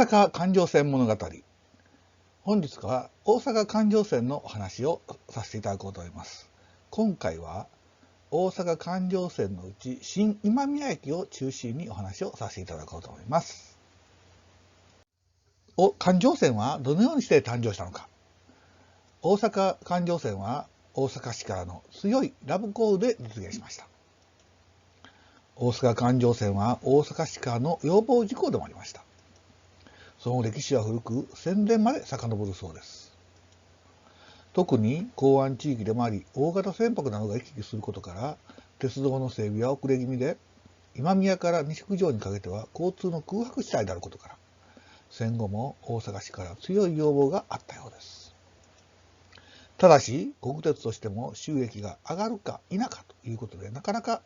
阪環状線物語。本日は大阪環状線のお話をさせていただこうと思います。今回は大阪環状線のうち新今宮駅を中心にお話をさせていただこうと思います。環状線はどのようにして誕生したのか。大阪環状線は大阪市からの強いラブコールで実現しました。大阪環状線は大阪市からの要望事項でもありました。その歴史は古く、戦前まで遡るそうです。特に港湾地域でもあり、大型船舶などが行き来することから、鉄道の整備は遅れ気味で、今宮から西九条にかけては交通の空白地帯であることから、戦後も大阪市から強い要望があったようです。ただし、国鉄としても収益が上がるか否かということで、なかなか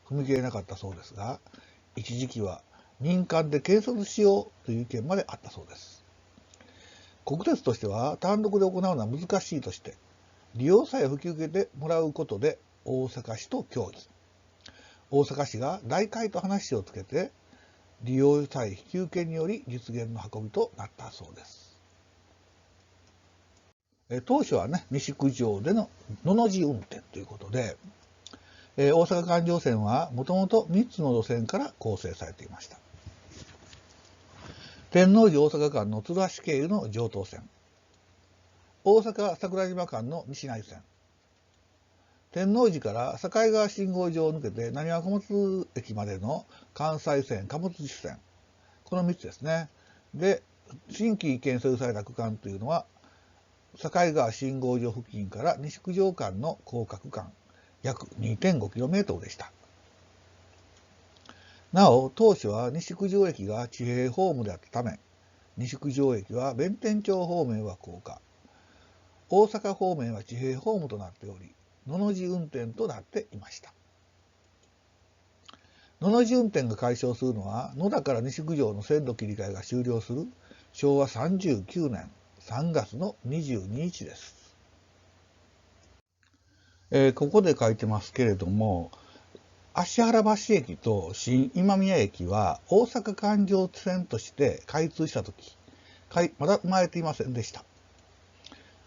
踏み切れなかったそうですが、一時期は民間で建設しようという意見まであったそうです。国鉄としては単独で行うのは難しいとして、利用者へ引き受けてもらうことで大阪市と協議。大阪市が代替と話をつけて、利用者へ引き受けにより実現の運びとなったそうです。当初はね、西九条でののの字運転ということで、大阪環状線はもともと3つの路線から構成されていました。天王寺大阪間の鶴橋経由の上東線、大阪桜島間の西内線、天王寺から境川信号場を抜けて浪速貨物駅までの関西線貨物実線、この3つですね。で、新規建設された区間というのは、境川信号場付近から西九条間の高架区間、約 2.5km でした。なお、当初は西九条駅が地平ホームであったため、西九条駅は弁天町方面は高架、大阪方面は地平ホームとなっており、のの字運転となっていました。のの字運転が解消するのは、野田から西九条の線路切り替えが終了する昭和39年3月の22日です。ここで書いてますけれども、芦原橋駅と新今宮駅は大阪環状線として開通したとき、まだ生まれていませんでした。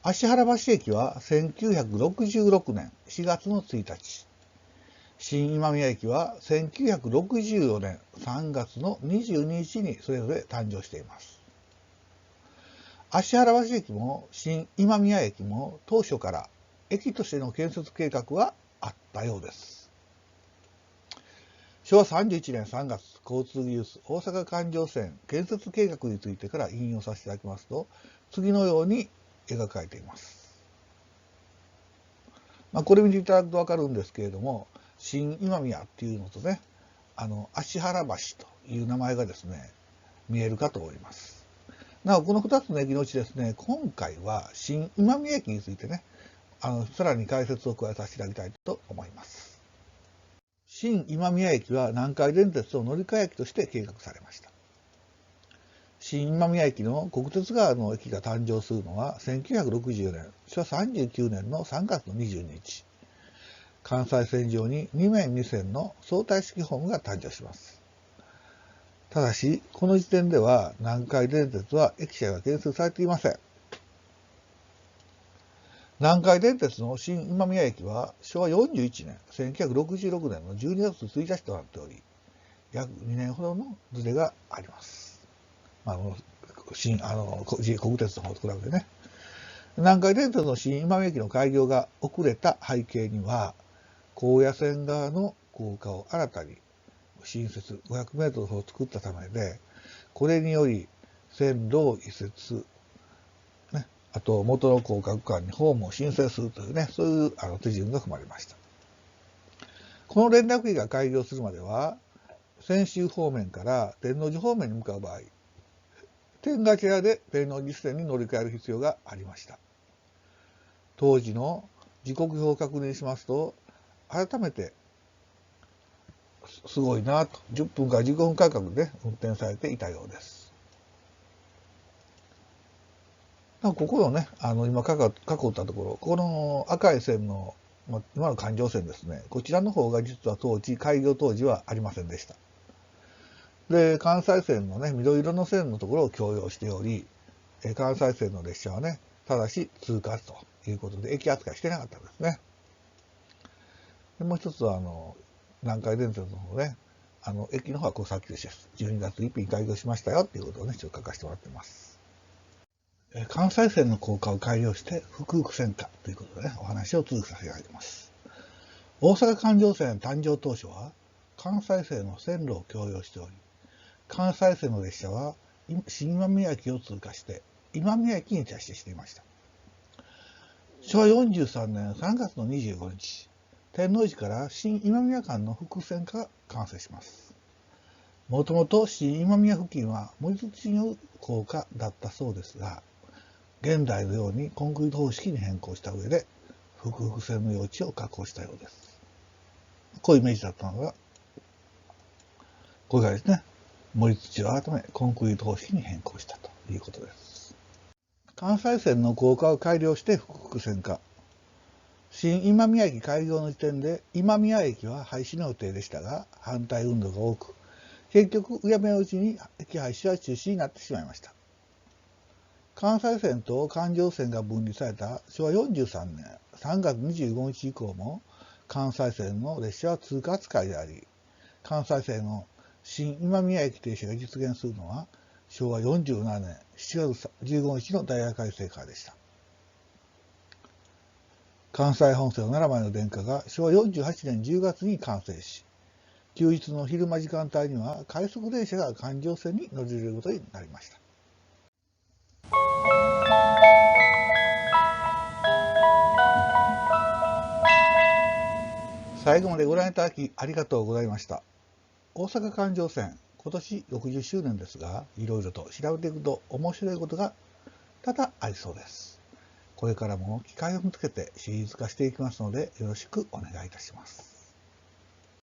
芦原橋駅は1966年4月の1日、新今宮駅は1964年3月の22日にそれぞれ誕生しています。芦原橋駅も新今宮駅も当初から駅としての建設計画はあったようです。昭和31年3月、交通技術大阪環状線建設計画についてから引用させていただきますと、次のように描かれています。これ見ていただくと分かるんですけれども、新今宮っていうのとね、芦原橋という名前がですね、見えるかと思います。なお、この2つの駅のうちですね、今回は新今宮駅についてね、さらに解説を加えさせていただきたいと思います。新今宮駅は南海電鉄の乗り換え駅として計画されました。新今宮駅の国鉄側の駅が誕生するのは1960年、昭和39年の3月の22日。関西線上に2面2線の相対式ホームが誕生します。ただし、この時点では南海電鉄は駅舎が建設されていません。南海電鉄の新今宮駅は昭和41年、1966年の12月1日となっており、約2年ほどのズレがあります。国鉄の方と比べてね。南海電鉄の新今宮駅の開業が遅れた背景には、高野線側の高架を新たに新設500メートルを作ったためで、これにより線路を移設、あと元の高架区間にホームを新設するというね、そういう手順が踏まれました。この連絡機が開業するまでは、泉州方面から天王寺方面に向かう場合、天ヶ茶屋で天王寺支線に乗り換える必要がありました。当時の時刻表を確認しますと、改めてすごいなと、10分から15分間隔で運転されていたようです。ここのね、今囲ったところ、この赤い線の、今の環状線ですね、こちらの方が実は開業当時はありませんでした。で、関西線のね、緑色の線のところを共用しており、関西線の列車はね、ただし通過ということで、駅扱いしてなかったんですね。でもう一つは、南海電鉄の方ね、駅の方はこうさっきです。12月1日に開業しましたよっていうことをね、ちょっと書かせてもらってます。関西線の高架を改良して複々線化ということでね、お話を続けさせていただきます。大阪環状線誕生当初は、関西線の線路を共用しており、関西線の列車は新今宮駅を通過して、今宮駅に停止していました。昭和43年3月の25日、天王寺から新今宮間の複線化が完成します。もともと新今宮付近は盛り土による高架だったそうですが、現代のようにコンクリート方式に変更した上で、複々線の用地を確保したようです。こういうイメージだったのが、これがですね、盛り土を改めコンクリート方式に変更したということです。関西線の高架を改良して複々線化。新今宮駅開業の時点で今宮駅は廃止の予定でしたが、反対運動が多く、結局うやめのうちに駅廃止は中止になってしまいました。関西線と環状線が分離された昭和43年3月25日以降も、関西線の列車は通過扱いであり、関西線の新今宮駅停止が実現するのは昭和47年7月15日のダイヤ改正からでした。関西本線の7枚の電化が昭和48年10月に完成し、休日の昼間時間帯には快速電車が環状線に乗り入れることになりました。最後までご覧いただきありがとうございました。大阪環状線、今年60周年ですが、いろいろと調べていくと面白いことが多々ありそうです。これからも機会を見つけてシリーズ化していきますので、よろしくお願いいたします。